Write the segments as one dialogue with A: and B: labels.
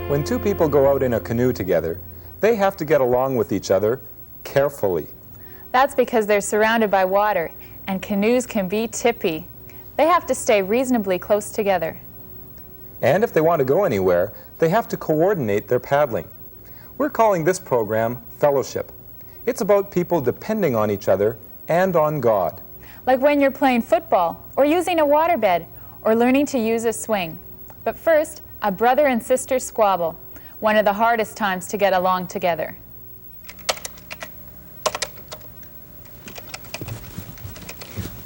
A: When two people go out in a canoe together, they have to get along with each other carefully.
B: That's because they're surrounded by water, and canoes can be tippy. They have to stay reasonably close together.
A: And if they want to go anywhere, they have to coordinate their paddling. We're calling this program Fellowship. It's about people depending on each other and on God.
B: Like when you're playing football, or using a waterbed, or learning to use a swing. But first, a brother and sister squabble, one of the hardest times to get along together.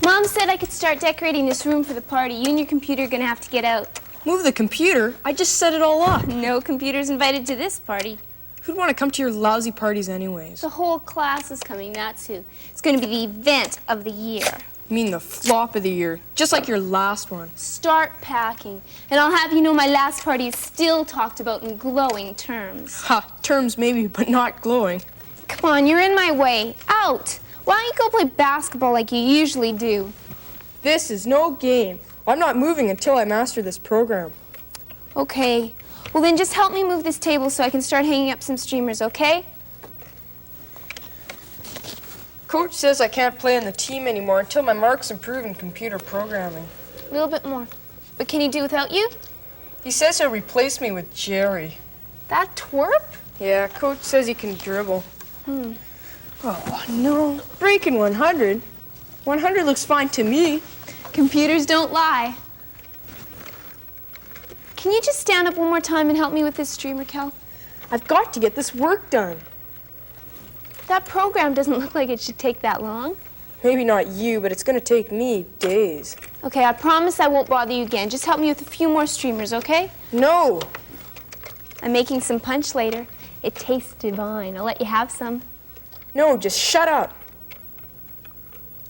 C: Mom said I could start decorating this room for the party. You and your computer are going to have to get out.
D: Move the computer? I just set it all up.
C: No computers invited to this party.
D: Who'd want to come to your lousy parties anyways?
C: The whole class is coming, that's who. It's going to be the event of the year.
D: You mean the flop of the year, just like your last one.
C: Start packing, and I'll have you know my last party is still talked about in glowing terms.
D: Ha, terms maybe, but not glowing.
C: Come on, you're in my way. Out! Why don't you go play basketball like you usually do?
D: This is no game. I'm not moving until I master this program.
C: Okay. Well, then just help me move this table so I can start hanging up some streamers, okay?
D: Coach says I can't play on the team anymore until my marks improve in computer programming.
C: A little bit more. But can he do without you?
D: He says he'll replace me with Jerry.
C: That twerp?
D: Yeah, Coach says he can dribble. Oh, no. Breaking 100? 100 looks fine to me.
C: Computers don't lie. Can you just stand up one more time and help me with this streamer, Cal?
D: I've got to get this work done.
C: That program doesn't look like it should take that long.
D: Maybe not you, but it's going to take me days.
C: Okay, I promise I won't bother you again. Just help me with a few more streamers, okay?
D: No.
C: I'm making some punch later. It tastes divine. I'll let you have some.
D: No, just shut up.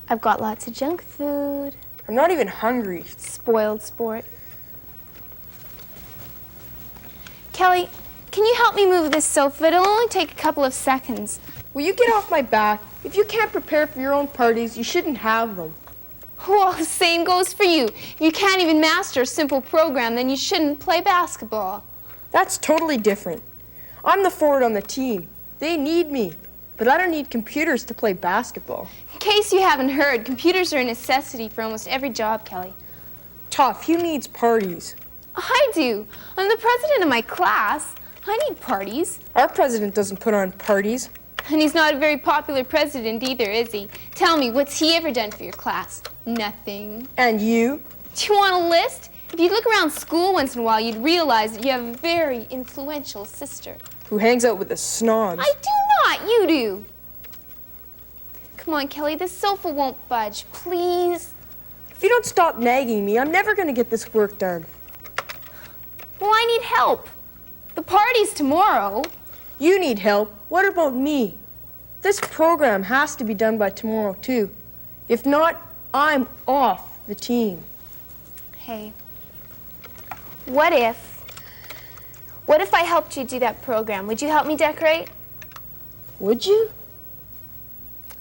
C: I've got lots of junk food.
D: I'm not even hungry.
C: Spoiled sport. Kelly, can you help me move this sofa? It'll only take a couple of seconds.
D: Will you get off my back? If you can't prepare for your own parties, you shouldn't have them.
C: Well, the same goes for you. If you can't even master a simple program, then you shouldn't play basketball.
D: That's totally different. I'm the forward on the team. They need me. But I don't need computers to play basketball.
C: In case you haven't heard, computers are a necessity for almost every job, Kelly.
D: Tough, who needs parties?
C: I do. I'm the president of my class. I need parties.
D: Our president doesn't put on parties.
C: And he's not a very popular president either, is he? Tell me, what's he ever done for your class? Nothing.
D: And you?
C: Do you want a list? If you look around school once in a while, you'd realize that you have a very influential sister.
D: Who hangs out with the snobs.
C: I do not. You do. Come on, Kelly. This sofa won't budge. Please.
D: If you don't stop nagging me, I'm never going to get this work done.
C: Well, I need help. The party's tomorrow.
D: You need help. What about me? This program has to be done by tomorrow, too. If not, I'm off the team.
C: Hey, what if I helped you do that program? Would you help me decorate?
D: Would you?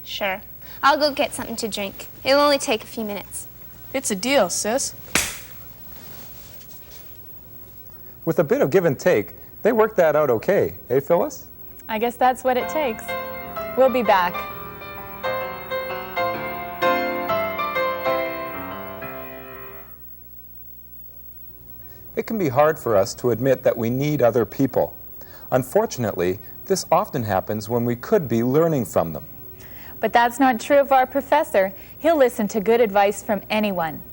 C: Sure. I'll go get something to drink. It'll only take a few minutes.
D: It's a deal, sis.
A: With a bit of give and take, they worked that out okay, eh, Phyllis?
B: I guess that's what it takes. We'll be back.
A: It can be hard for us to admit that we need other people. Unfortunately, this often happens when we could be learning from them.
B: But that's not true of our professor. He'll listen to good advice from anyone.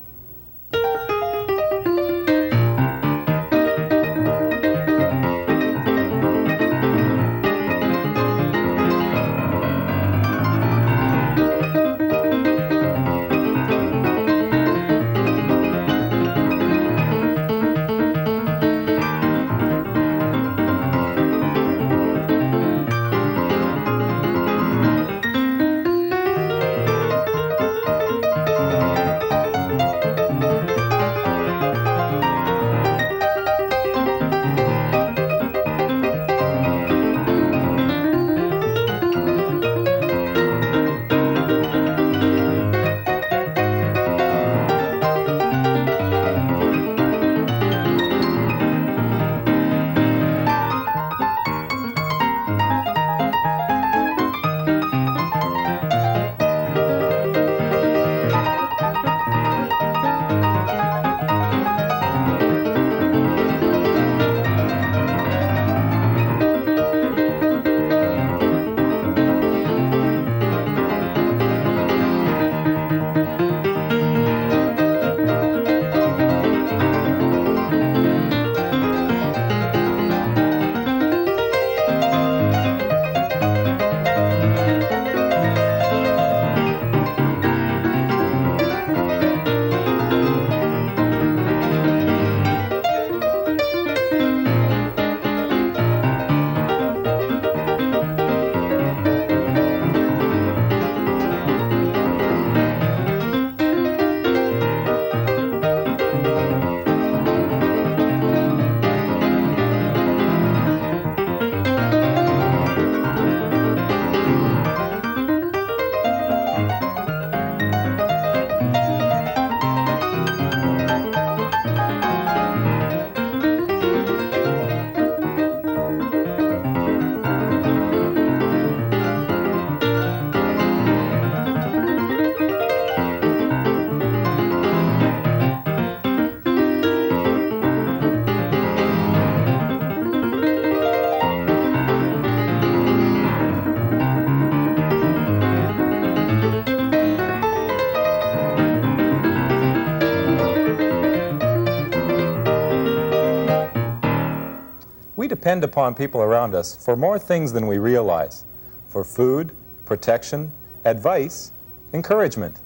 A: We depend upon people around us for more things than we realize. For food, protection, advice, encouragement.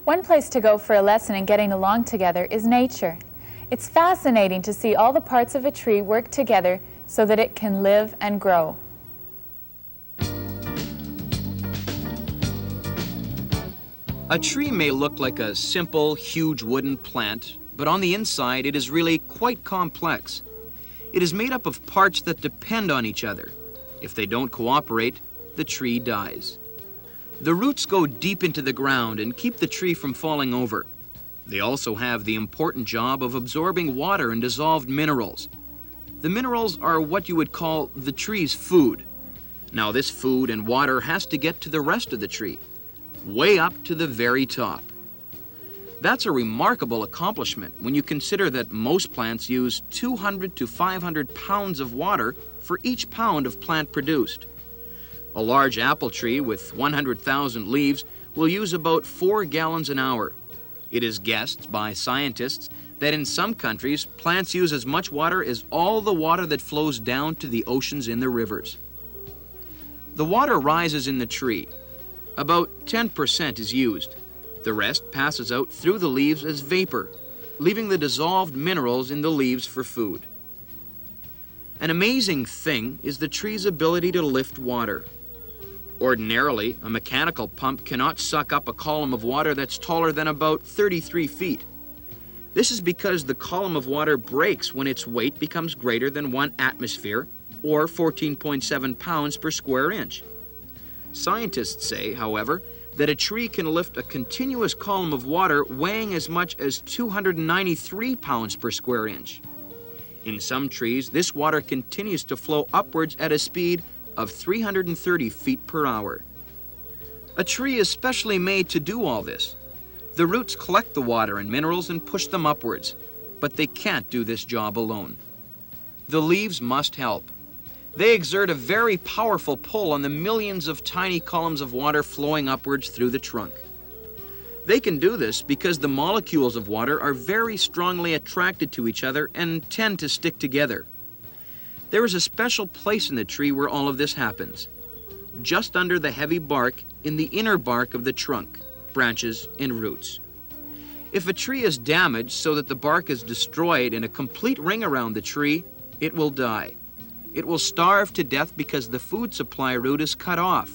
B: One place to go for a lesson in getting along together is nature. It's fascinating to see all the parts of a tree work together so that it can live and grow.
E: A tree may look like a simple, huge wooden plant, but on the inside it is really quite complex. It is made up of parts that depend on each other. If they don't cooperate, the tree dies. The roots go deep into the ground and keep the tree from falling over. They also have the important job of absorbing water and dissolved minerals. The minerals are what you would call the tree's food. Now this food and water has to get to the rest of the tree, way up to the very top. That's a remarkable accomplishment when you consider that most plants use 200 to 500 pounds of water for each pound of plant produced. A large apple tree with 100,000 leaves will use about 4 gallons an hour. It is guessed by scientists that in some countries, plants use as much water as all the water that flows down to the oceans and the rivers. The water rises in the tree. About 10% is used. The rest passes out through the leaves as vapor, leaving the dissolved minerals in the leaves for food. An amazing thing is the tree's ability to lift water. Ordinarily, a mechanical pump cannot suck up a column of water that's taller than about 33 feet. This is because the column of water breaks when its weight becomes greater than 1 atmosphere, or 14.7 pounds per square inch. Scientists say, however, that a tree can lift a continuous column of water weighing as much as 293 pounds per square inch. In some trees, this water continues to flow upwards at a speed of 330 feet per hour. A tree is specially made to do all this. The roots collect the water and minerals and push them upwards, but they can't do this job alone. The leaves must help. They exert a very powerful pull on the millions of tiny columns of water flowing upwards through the trunk. They can do this because the molecules of water are very strongly attracted to each other and tend to stick together. There is a special place in the tree where all of this happens, just under the heavy bark in the inner bark of the trunk, branches, and roots. If a tree is damaged so that the bark is destroyed in a complete ring around the tree, it will die. It will starve to death because the food supply route is cut off.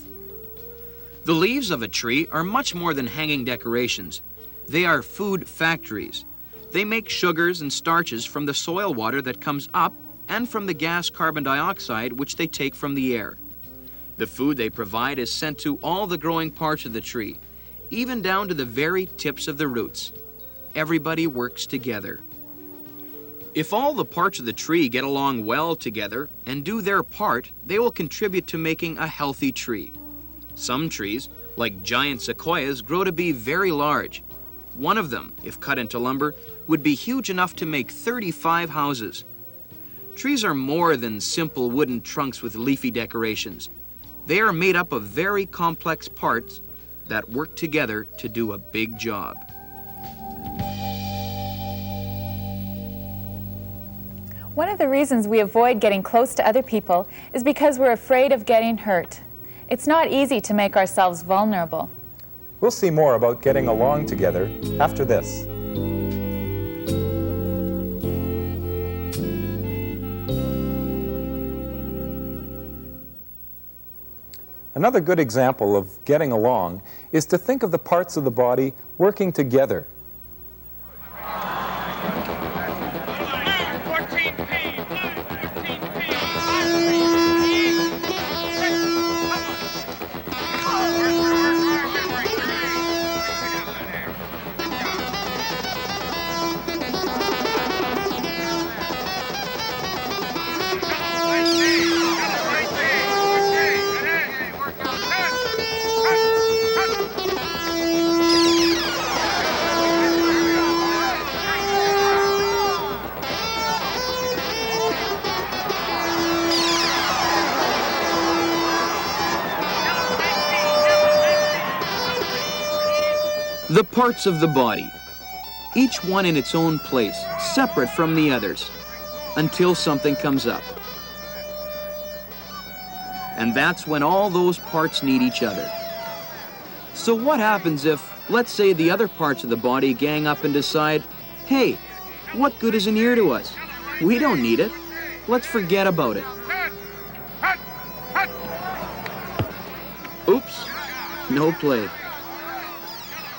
E: The leaves of a tree are much more than hanging decorations. They are food factories. They make sugars and starches from the soil water that comes up and from the gas carbon dioxide which they take from the air. The food they provide is sent to all the growing parts of the tree, even down to the very tips of the roots. Everybody works together. If all the parts of the tree get along well together and do their part, they will contribute to making a healthy tree. Some trees, like giant sequoias, grow to be very large. One of them, if cut into lumber, would be huge enough to make 35 houses. Trees are more than simple wooden trunks with leafy decorations. They are made up of very complex parts that work together to do a big job.
B: One of the reasons we avoid getting close to other people is because we're afraid of getting hurt. It's not easy to make ourselves vulnerable.
A: We'll see more about getting along together after this. Another good example of getting along is to think of the parts of the body working together.
E: The parts of the body, each one in its own place, separate from the others, until something comes up. And that's when all those parts need each other. So what happens if, let's say, the other parts of the body gang up and decide, hey, what good is an ear to us? We don't need it. Let's forget about it. Oops, no play.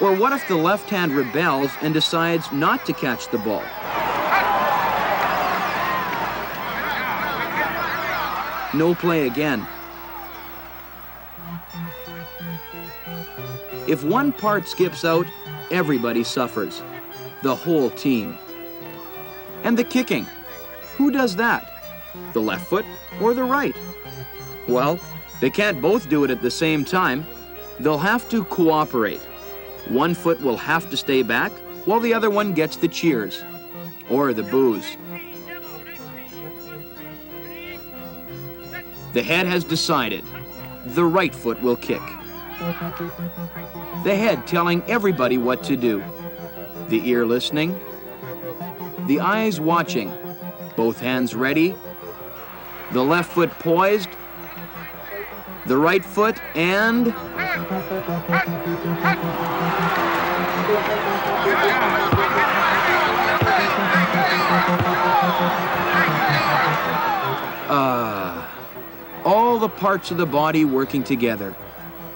E: Or what if the left hand rebels and decides not to catch the ball? No play again. If one part skips out, everybody suffers. The whole team. And the kicking. Who does that? The left foot or the right? Well, they can't both do it at the same time. They'll have to cooperate. One foot will have to stay back while the other one gets the cheers. Or the boos. The head has decided. The right foot will kick. The head telling everybody what to do. The ear listening. The eyes watching. Both hands ready. The left foot poised. The right foot and... all the parts of the body working together,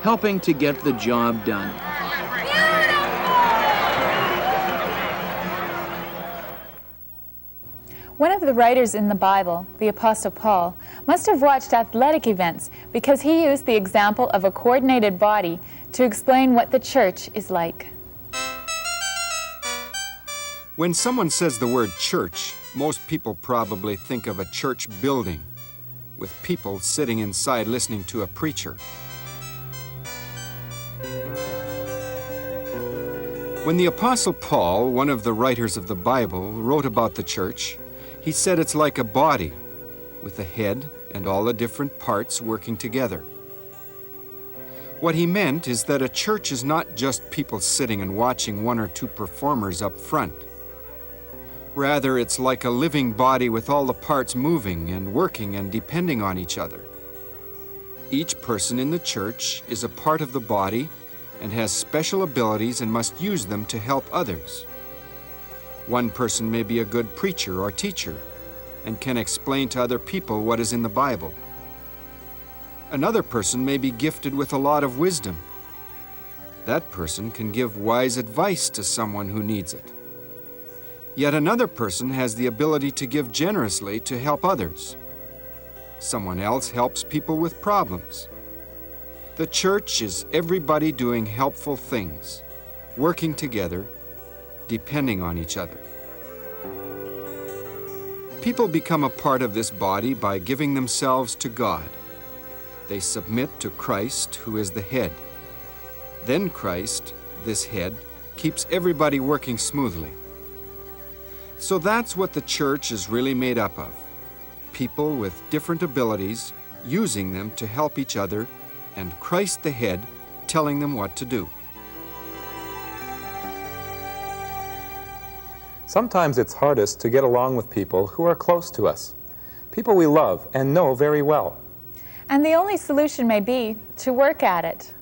E: helping to get the job done.
B: One of the writers in the Bible, the Apostle Paul, must have watched athletic events because he used the example of a coordinated body to explain what the church is like.
F: When someone says the word church, most people probably think of a church building with people sitting inside listening to a preacher. When the Apostle Paul, one of the writers of the Bible, wrote about the church, he said it's like a body with a head and all the different parts working together. What he meant is that a church is not just people sitting and watching one or two performers up front. Rather, it's like a living body with all the parts moving and working and depending on each other. Each person in the church is a part of the body and has special abilities and must use them to help others. One person may be a good preacher or teacher and can explain to other people what is in the Bible. Another person may be gifted with a lot of wisdom. That person can give wise advice to someone who needs it. Yet another person has the ability to give generously to help others. Someone else helps people with problems. The church is everybody doing helpful things, working together, depending on each other. People become a part of this body by giving themselves to God. They submit to Christ, who is the head. Then Christ, this head, keeps everybody working smoothly. So that's what the church is really made up of. People with different abilities, using them to help each other, and Christ the head telling them what to do.
A: Sometimes it's hardest to get along with people who are close to us, people we love and know very well.
B: And the only solution may be to work at it.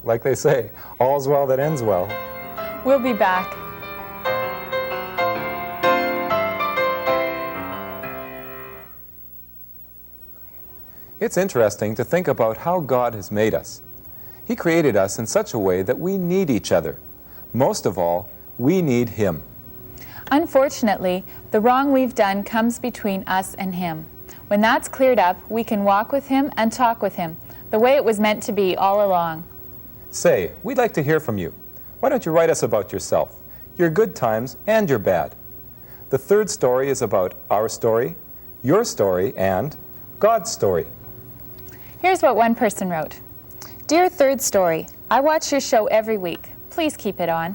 A: Like they say, all's well that ends well.
B: We'll be back.
A: It's interesting to think about how God has made us. He created us in such a way that we need each other. Most of all, we need Him.
B: Unfortunately, the wrong we've done comes between us and Him. When that's cleared up, we can walk with Him and talk with Him, the way it was meant to be all along.
A: Say, we'd like to hear from you. Why don't you write us about yourself, your good times and your bad? The third story is about our story, your story, and God's story.
B: Here's what one person wrote. Dear Third Story, I watch your show every week. Please keep it on.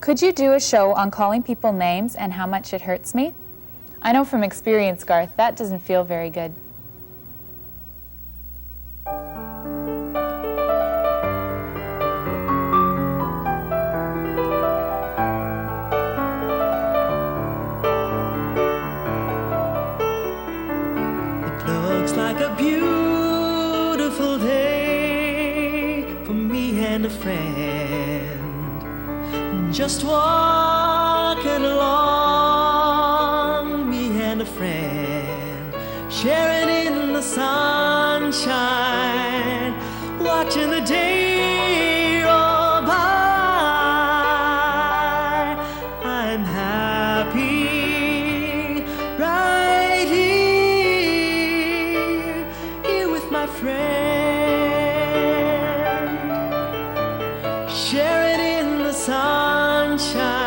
B: Could you do a show on calling people names and how much it hurts me? I know from experience, Garth, that doesn't feel very good.
G: It looks like a beautiful day for me and a friend. Just walking along, me and a friend, sharing in the sunshine, watching the day roll by. I'm happy right here with my friend, sharing in the sunshine,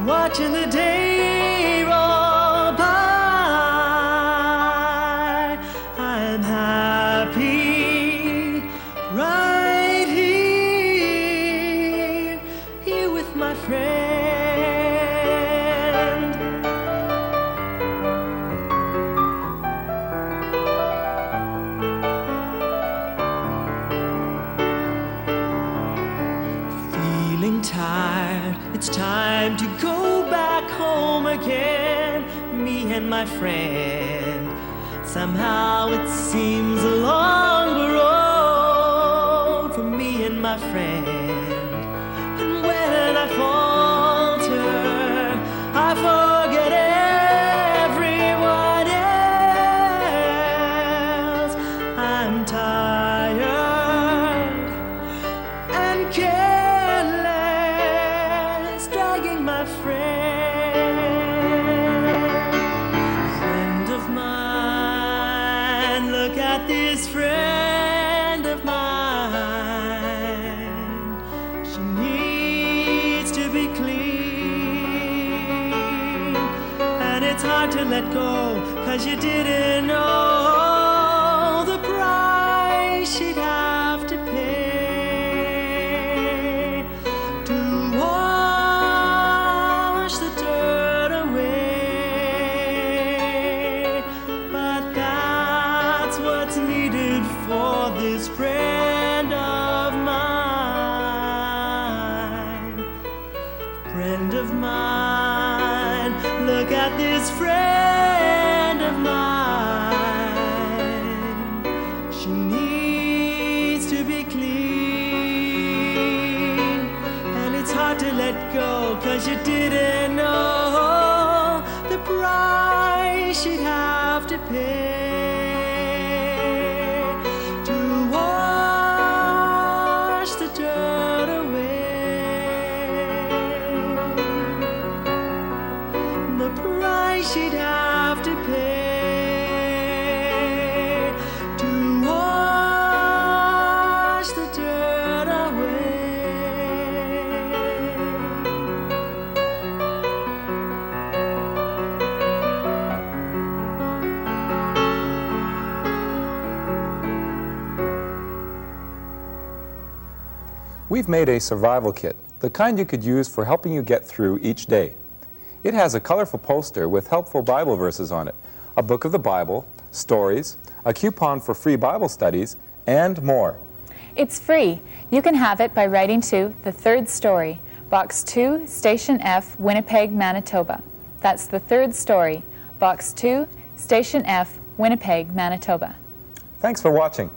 G: watching the day roll by. I'm happy right here with my friend. Feeling tired, it's time to go back home again, me and my friend. Somehow it seems a longer road for me and my friend. And when I falter, I forget everyone else. I'm tired and careless, dragging my friend of mine. Look at this friend of mine. She needs to be clean, and it's hard to let go, 'cause you didn't know the price she'd have to pay to wash the dirt away. But that's what's needed for this friend of mine. Friend of mine, look at this friend of mine. She needs to be clean, and it's hard to let go, 'cause you didn't know the price she'd have to pay to wash the dirt away. The price she'd have to pay to wash the dirt away.
A: We've made a survival kit, the kind you could use for helping you get through each day. It has a colorful poster with helpful Bible verses on it, a book of the Bible, stories, a coupon for free Bible studies, and more.
B: It's free. You can have it by writing to The Third Story, Box 2, Station F, Winnipeg, Manitoba. That's The Third Story, Box 2, Station F, Winnipeg, Manitoba.
A: Thanks for watching.